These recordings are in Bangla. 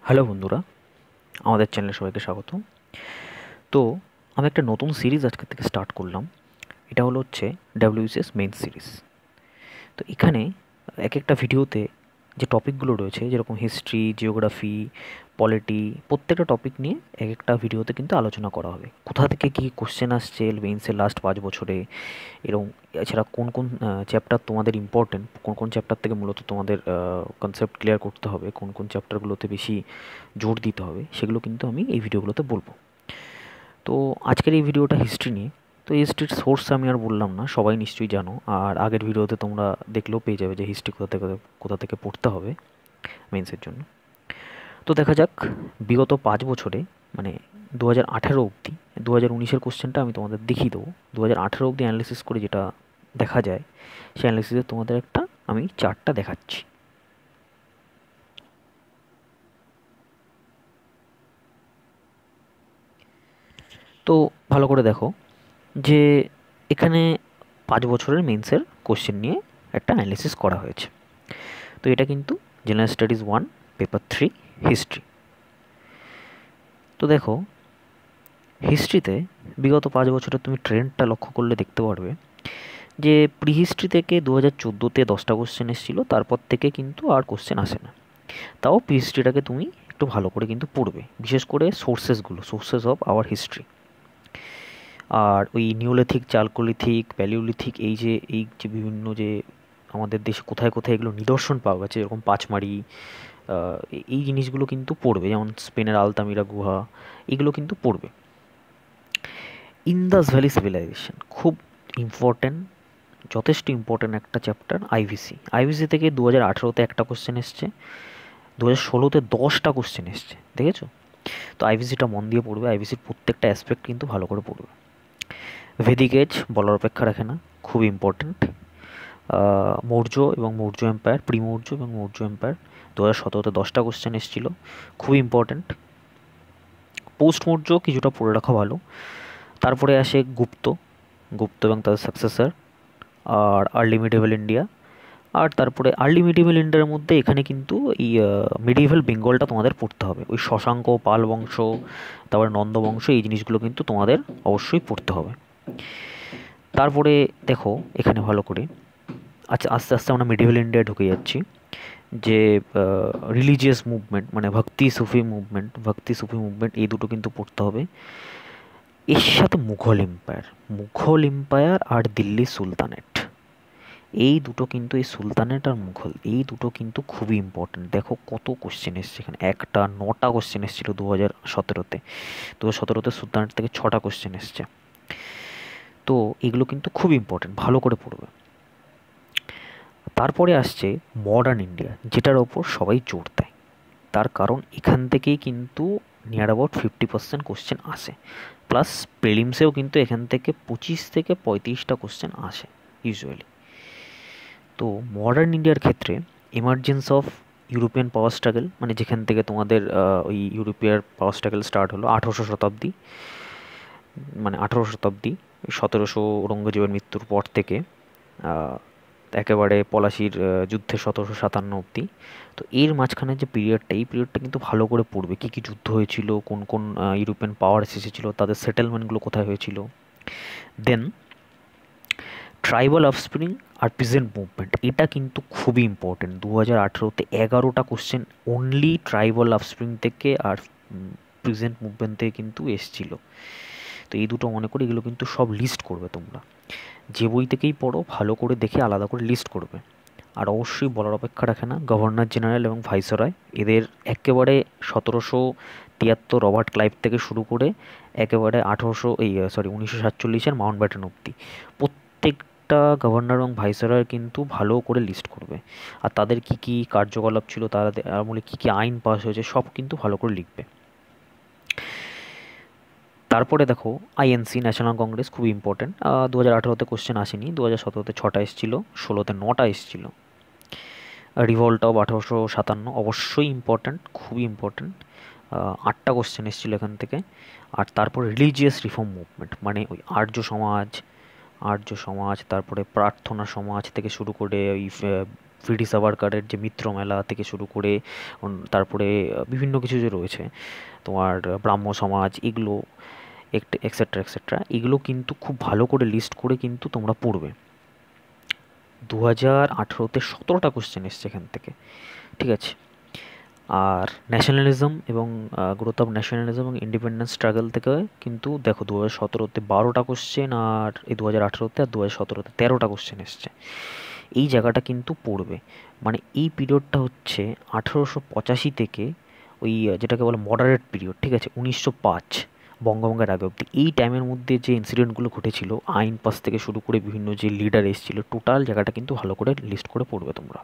হ্যালো বন্ধুরা, আমাদের চ্যানেলে সবাইকে স্বাগত। তো আমি একটা নতুন সিরিজ আজকে থেকে স্টার্ট করলাম। এটা হচ্ছে ডাব্লিউবিসিএস মেইন সিরিজ। তো এখানে এক একটা ভিডিওতে যে টপিকগুলো রয়েছে, যেরকম হিস্ট্রি, জিওগ্রাফি, পলিটি, প্রত্যেকটা টপিক নিয়ে এক একটা ভিডিওতে কিন্তু আলোচনা করা হবে। কোথা থেকে কী কোশ্চেন আসছে মেইনসের লাস্ট 5 বছরে, এরকম। এছাড়া কোন কোন চ্যাপ্টার তোমাদের ইম্পর্টেন্ট, কোন কোন চ্যাপ্টার থেকে মূলত তোমাদের কনসেপ্ট ক্লিয়ার করতে হবে, কোন কোন চ্যাপ্টারগুলোতে বেশি জোর দিতে হবে, সেগুলো কিন্তু আমি এই ভিডিওগুলোতে বলবো। তো আজকের এই ভিডিওটা হিস্ট্রি নিয়ে। তো হিস্ট্রির সোর্স আমি আর বললাম না, সবাই নিশ্চয়ই জানো। আর আগের ভিডিওতে তোমরা দেখলেও পেয়ে যাবে যে হিস্ট্রি কোথা থেকে পড়তে হবে মেন্সের জন্য। তো দেখা যাক, বিগত 5 বছরে, মানে 2018 অবধি, 2019-এর কোশ্চেনটা আমি তোমাদের দেখিয়ে দেবো। 2018 অবধি অ্যানালিসিস করে যেটা দেখা যায়, সেই অ্যানালিসিসে তোমাদের একটা আমি চার্টটা দেখাচ্ছি। তো ভালো করে দেখো যে এখানে 5 বছরের মেন্সের কোশ্চেন নিয়ে একটা অ্যানালিসিস করা হয়েছে। তো এটা কিন্তু জেনারেল স্টাডিজ 1, পেপার 3, হিস্ট্রি। তো দেখো, হিস্ট্রিতে বিগত 5 বছরে তুমি ট্রেন্ডটা লক্ষ্য করলে দেখতে পারবে যে প্রি হিস্ট্রি থেকে 2014-তে 10টা কোশ্চেন এসেছিলো, তারপর থেকে কিন্তু আর কোশ্চেন আসে না। তাও প্রি হিস্ট্রিটাকে তুমি একটু ভালো করে কিন্তু পড়বে, বিশেষ করে সোর্সেস অফ আওয়ার হিস্ট্রি। আর ওই নিওলিথিক, চালকোলিথিক, প্যালিওলিথিক, এই যে বিভিন্ন যে আমাদের দেশে কোথায় কোথায় এগুলো নিদর্শন পাওয়া গেছে, যেরকম পাঁচমারি, এই জিনিসগুলো কিন্তু পড়বে। যেমন স্পেনের আলতামিরা গুহা, এগুলো কিন্তু পড়বে। ইন্দাস ভ্যালি সিভিলাইজেশন খুব ইম্পর্ট্যান্ট, যথেষ্ট ইম্পর্ট্যান্ট একটা চ্যাপ্টার। আইভিসি থেকে 2018-তে একটা কোশ্চেন এসছে, 2016-তে 10টা কোশ্চেন এসছে, দেখেছো? তো আইভিসিটা মন দিয়ে পড়বে, আইভিসির প্রত্যেকটা অ্যাসপেক্ট কিন্তু ভালো করে পড়বে। ভেদিক এজ বলার অপেক্ষা রাখে না, খুব ইম্পর্ট্যান্ট। মৌর্য এবং মৌর্য এম্পায়ার, প্রি মৌর্য এবং মৌর্য এম্পায়ার, 2017-তে 10টা কোশ্চেন এসেছিলো, খুব ইম্পর্ট্যান্ট। পোস্ট মৌর্য কিছুটা পড়ে রাখা ভালো। তারপরে আসে গুপ্ত এবং তাদের সাকসেসর, আর আর্লি মিডিভেল ইন্ডিয়া। আর তারপরে আর্লি মিডিভেল ইন্ডিয়ার মধ্যে এখানে কিন্তু এই মিডিভেল বেঙ্গলটা তোমাদের পড়তে হবে। ওই শশাঙ্ক, পাল বংশ, তারপরে নন্দ বংশ, এই জিনিসগুলো কিন্তু তোমাদের অবশ্যই পড়তে হবে। তারপরে দেখো এখানে ভালো করে, আচ্ছা, আস্তে আস্তে আমরা মিডিভেল ইন্ডিয়ায় ঢুকে যাচ্ছি। যে রিলিজিয়াস মুভমেন্ট, মানে ভক্তি সুফি মুভমেন্ট, এই দুটো কিন্তু পড়তে হবে। এর সাথে মুঘল এম্পায়ার আর দিল্লি সুলতানেট, এই দুটো কিন্তু, এই সুলতানেট আর মুঘল, এই দুটো কিন্তু খুবই ইম্পর্টেন্ট। দেখো কত কোশ্চেন এসছে এখানে, 9টা কোশ্চেন এসেছিলো 2017-তে। 2017-তে সুলতানেট থেকে 6টা কোশ্চেন এসছে। তো এগুলো কিন্তু খুব ইম্পর্টেন্ট, ভালো করে পড়বে। তারপরে আসছে মডার্ন ইন্ডিয়া, যেটার ওপর সবাই জোর দেয়। তার কারণ এখান থেকেই কিন্তু নিয়ার অ্যাবাউট 50% কোশ্চেন আসে, প্লাস প্রিলিমসেও কিন্তু এখান থেকে 25 থেকে 35টা কোশ্চেন আসে ইউজুয়ালি। তো মডার্ন ইন্ডিয়ার ক্ষেত্রে emergence of European power struggle, মানে যেখান থেকে তোমাদের ওই ইউরোপিয়ার পাওয়ার স্ট্রাগল স্টার্ট হলো 18শো শতাব্দী, মানে 18শো শতাব্দী, 1700 ঔরঙ্গজেবের মৃত্যুর পর থেকে একেবারে পলাশির যুদ্ধে 1757 অবধি। তো এর মাঝখানে যে পিরিয়ডটা, এই পিরিয়ডটা কিন্তু ভালো করে পড়বে। কী কী যুদ্ধ হয়েছিল, কোন কোন ইউরোপিয়ান পাওয়ার এসেছিলো, তাদের সেটেলমেন্টগুলো কোথায় হয়েছিল। দেন ট্রাইবাল অফস্প্রিং আর পিজেন্ট মুভমেন্ট, এটা কিন্তু খুবই ইম্পর্টেন্ট। 2018-তে 11টা কোশ্চেন অনলি ট্রাইবাল অফস্প্রিং থেকে আর পিজেন্ট মুভমেন্ট থেকে কিন্তু এসেছিলো। তো এই দুটো মনে করি, এগুলো কিন্তু সব লিস্ট করবে তোমরা, যে বই থেকেই পড়ো ভালো করে দেখে আলাদা করে লিস্ট করবে। আর অবশ্যই বলার অপেক্ষা রাখে না গভর্নর জেনারেল এবং ভাইসরয়, এদের একেবারে 1773 রবার্ট ক্লাইভ থেকে শুরু করে একেবারে 1947-এর মাউন্টব্যাটেন অবধি প্রত্যেকটা গভর্নর এবং ভাইসরয় কিন্তু ভালো করে লিস্ট করবে। আর তাদের কি কি কার্যকলাপ ছিল, তারা আমলে কী কী আইন পাস হয়েছে, সব কিন্তু ভালো করে লিখবে। তারপরে দেখো আইএনসি, ন্যাশনাল কংগ্রেস, খুব ইম্পর্টেন্ট। 2018-তে কোশ্চেন আসেনি, 2017-তে 6টা এসেছিলো, 2016-তে 9টা এসেছিলো। রিভল্ট অফ 1857 অবশ্যই ইম্পর্ট্যান্ট, খুবই ইম্পর্ট্যান্ট, 8টা কোশ্চেন এসেছিলো এখান থেকে। আর তারপর রিলিজিয়াস রিফর্ম মুভমেন্ট, মানে ওই আর্য সমাজ, তারপরে প্রার্থনা সমাজ থেকে শুরু করে ওই ভিডি সাভারকারের যে মিত্র মেলা থেকে শুরু করে তারপরে বিভিন্ন কিছু যে রয়েছে তোমার ব্রাহ্ম সমাজ, এগুলো এক্সেট্রা এক্সেট্রা, এগুলো কিন্তু খুব ভালো করে লিস্ট করে কিন্তু তোমরা পড়বে। 2018-তে 17টা কোশ্চেন এসছে এখান থেকে, ঠিক আছে। আর ন্যাশনালিজম এবং গ্রোথ অফ ন্যাশনালিজম এবং ইন্ডিপেন্ডেন্স স্ট্রাগল থেকে কিন্তু দেখো 2017-তে 12টা কোশ্চেন, আর এই 2018-তে আর 2017-তে 13টা কোশ্চেন এসছে। এই জায়গাটা কিন্তু পড়বে, মানে এই পিরিয়ডটা হচ্ছে 1885 থেকে ওই যেটাকে বলে মডারেট পিরিয়ড, ঠিক আছে, 1905 বঙ্গভঙ্গের আগে অবধি। এই টাইমের মধ্যে যে ইনসিডেন্টগুলো ঘটেছিল, আইন পাস থেকে শুরু করে বিভিন্ন যে লিডার এসেছিল, টোটাল জায়গাটা কিন্তু ভালো করে লিস্ট করে পড়বে তোমরা।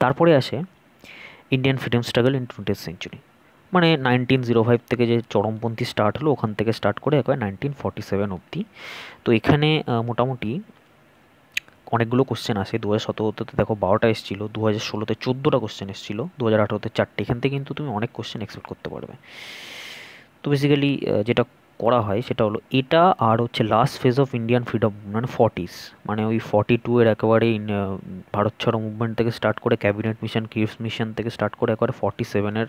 তারপরে আসে Indian freedom struggle in 20th century, মানে 1905 থেকে যে চরমপন্থী স্টার্ট হলো ওখান থেকে স্টার্ট করে একবার 1947 অবধি। তো এখানে মোটামুটি অনেকগুলো কোশ্চেন আসে। 2017-তে দেখো 12টা এসেছিলো, 2016-তে 14টা কোশ্চেন এসেছিলো, 2018-তে 4টে। এখান থেকে কিন্তু তুমি অনেক কোশ্চেন এক্সপেক্ট করতে পারবে। তো বেসিক্যালি যেটা করা হয় সেটা হলো এটা, আর হচ্ছে last phase of Indian freedom মানে 40s, মানে ওই 42 এর একেবারে ভারত ছাড়ো মুভমেন্ট থেকে স্টার্ট করে ক্যাবিনেট মিশন, ক্রিপস মিশন থেকে স্টার্ট করে একেবারে 47-এর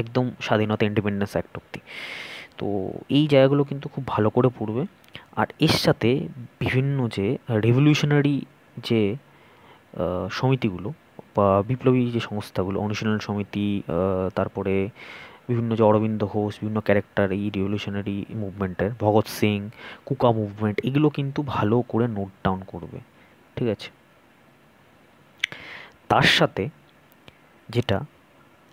একদম স্বাধীনতা ইন্ডিপেন্ডেন্স অ্যাক্ট অব্দি। তো এই জায়গাগুলো কিন্তু খুব ভালো করে পড়বে। আর এর সাথে বিভিন্ন যে রেভলিউশনারি যে সমিতিগুলো বা বিপ্লবী যে সংস্থাগুলো, অনুশীলন সমিতি, তারপরে বিভিন্ন যে অরবিন্দ ঘোষ, বিভিন্ন ক্যারেক্টার এই রিভলিউশনারি মুভমেন্টের, ভগৎ সিং, কুকা মুভমেন্ট, এগুলো কিন্তু ভালো করে নোট ডাউন করবে, ঠিক আছে। তার সাথে যেটা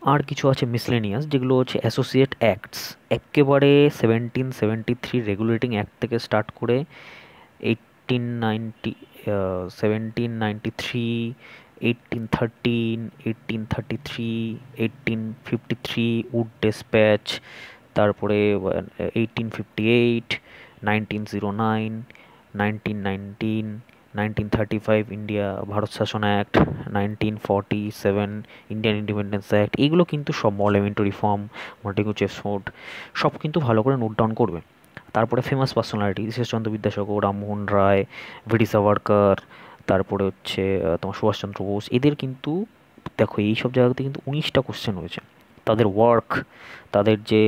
আর কিছু আছে মিসলেনিয়াস, যেগুলো হচ্ছে অ্যাসোসিয়েট অ্যাক্টস, একেবারে 1773 রেগুলেটিং অ্যাক্ট থেকে স্টার্ট করে 1890, 1793, 1813, 1833, 1853 উড ডেসপ্যাচ, তারপরে 1858, 1909, 1919, 1935 ইন্ডিয়া ভারত শাসন অ্যাক্ট, 1947 ইন্ডিয়ান ইন্ডিপেন্ডেন্স অ্যাক্ট, এগুলো কিন্তু সব মলেমেন্টো রিফর্ম, মন্টেগু চেমসফোর্ড, সব কিন্তু ভালো করে নোট ডাউন করবে। তারপরে ফেমাস পার্সোনালিটি ঈশ্বরচন্দ্র বিদ্যাসাগর, রামমোহন রায়, ভিডি সাভারকার, তারপরে হচ্ছে তোমার সুভাষচন্দ্র বোস, এদের কিন্তু দেখো এই সব জায়গাতে কিন্তু 19টা কোশ্চেন রয়েছে। তাদের ওয়ার্ক, তাদের যে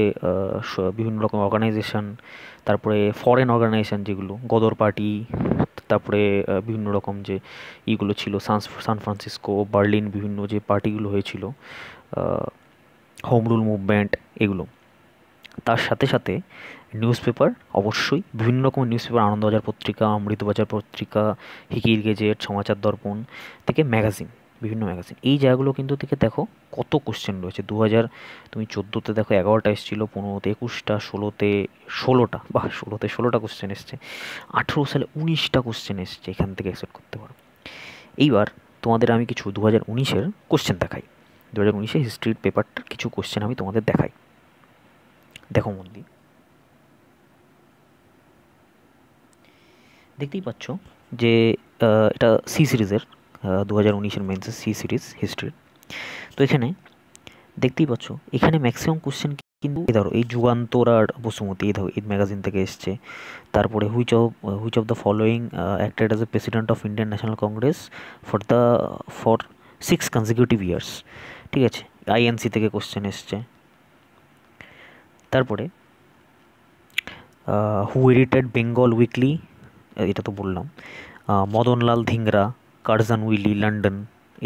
বিভিন্ন রকম অর্গানাইজেশন, তারপরে ফরেন অর্গানাইজেশন যেগুলো গদর পার্টি, তারপরে বিভিন্ন রকম যে ইগুলো ছিল, সান ফ্রান্সিসকো, বার্লিন, বিভিন্ন যে পার্টিগুলো হয়েছিল, হোম রুল মুভমেন্ট, এগুলো। তার সাথে সাথে নিউজ পেপার, অবশ্যই বিভিন্ন রকমের নিউজ পেপার, আনন্দবাজার পত্রিকা, অমৃতবাজার পত্রিকা, হিকির গেজেট, সমাচার দর্পণ থেকে ম্যাগাজিন, বিভিন্ন ম্যাগাজিন, এই জায়গাগুলো কিন্তু থেকে দেখো কত কোশ্চেন রয়েছে। তুমি 14-তে দেখো 11টা এসেছিলো, 15-তে 21টা, 16-তে 16টা, বা 16-তে 16টা কোশ্চেন এসছে, 18 সালে 19টা কোশ্চেন এসছে, এখান থেকে এক্সপেক্ট করতে পারো। এইবার তোমাদের আমি কিছু 2019-এর কোশ্চেন দেখাই। 2019-এ হিস্ট্রির পেপারটার কিছু কোশ্চেন আমি তোমাদের দেখাই, দেখো মন দিয়ে। দেখতেই পাচ্ছ যে এটা সি সিরিজের 2019-এর মেন্সের সি সিরিজ হিস্ট্রির। তো এখানে দেখতেই পাচ্ছ এখানে ম্যাক্সিমাম কোশ্চেন কিন্তু ধরো এই যুগান্তর আর বসুমতী, এই ধরো এই ম্যাগাজিন থেকে এসছে। তারপরে which of the following acted as a president of Indian national Congress for 6 consecutive years, ঠিক আছে, আইএনসি থেকে কোশ্চেন এসছে। তারপরে হু এডিটেড বেঙ্গল উইকলি, এটা তো বললাম। Madanlal Dhingra, Curzon Wyllie, London,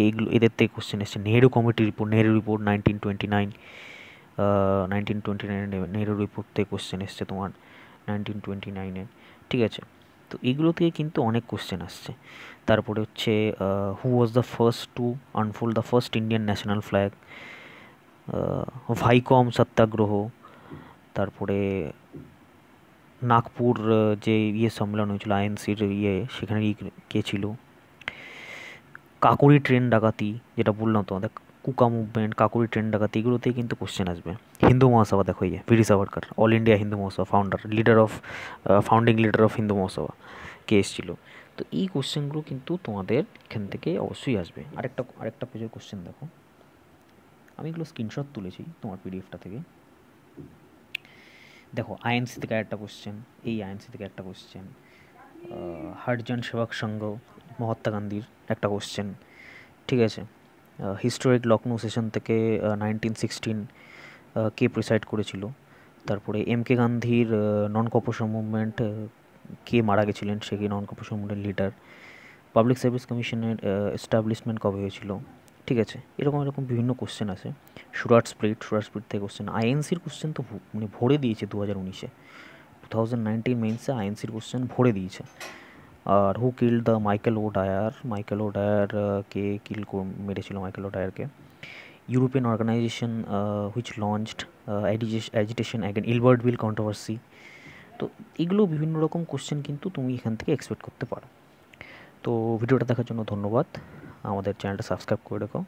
এইগুলো এদের থেকে কোশ্চেন এসছে। Nehru committee report, Nehru report 1929, 1929 Nehru report থেকে কোশ্চেন এসছে তোমার 1929-এ, ঠিক আছে। তো এগুলো থেকে কিন্তু অনেক কোশ্চেন আসছে। তারপরে হচ্ছে who was the first to unfold the first Indian national flag, Vaikom satyagraha, তারপরে নাগপুর যে সম্মেলন হয়েছিল আইএনসির সেখানে কে ছিল, কাকুরি ট্রেন ডাকাতি, যেটা বললাম তোমাদের, কুকা মুভমেন্ট, কাকুরি ট্রেন ডাকাতি, এগুলোতে কিন্তু কোশ্চেন আসবে। হিন্দু মহাসভা দেখো, VD Savarkar, all India Hindu Mahasabha founder, founding leader of Hindu Mahasabha, কে এসেছিল। তো এই কোশ্চেনগুলো কিন্তু তোমাদের এখান থেকে অবশ্যই আসবে। আরেকটা পেজের কোশ্চেন দেখো, আমি এগুলো স্ক্রিনশট তুলেছি তোমার পিডিএফটা থেকে। দেখো আইএনসি থেকে একটা কোশ্চেন, এই আইএনসি থেকে একটা কোশ্চেন, হরিজন সেবক সংঘ, মহাত্মা গান্ধীর একটা কোশ্চেন, ঠিক আছে। হিস্টোরিক লখনৌ সেশন থেকে 1916 কে প্রিসাইড করেছিল। তারপরে এম কে গান্ধীর নন কর্পোরেশন মুভমেন্ট, কে মারা গেছিলেন, সে কি নন কর্পোরেশন মুভমেন্টের লিডার। পাবলিক সার্ভিস কমিশনের এস্টাবলিশমেন্ট কবে হয়েছিল। ঠিক আছে, এরকম এরকম বিভিন্ন কোশ্চেন আছে। সুরাট স্প্লিট থেকে কোশ্চেন, আইএনসির কোশ্চেন তো মানে ভরে দিয়েছে 2019-এ, 2019 মেন্সে আইএনসির কোশ্চেন ভরে দিয়েছে। আর who killed the Michael O Dwyer, কে মেরেছিল মাইকেল ও ডায়ারকে। European organization which launched agitation again Ilbert bill controversy. তো এগুলো বিভিন্ন রকম কোশ্চেন কিন্তু তুমি এখান থেকে এক্সপেক্ট করতে পারো। তো ভিডিওটা দেখার জন্য ধন্যবাদ। আমাদের চ্যানেলটা সাবস্ক্রাইব করে রেখো।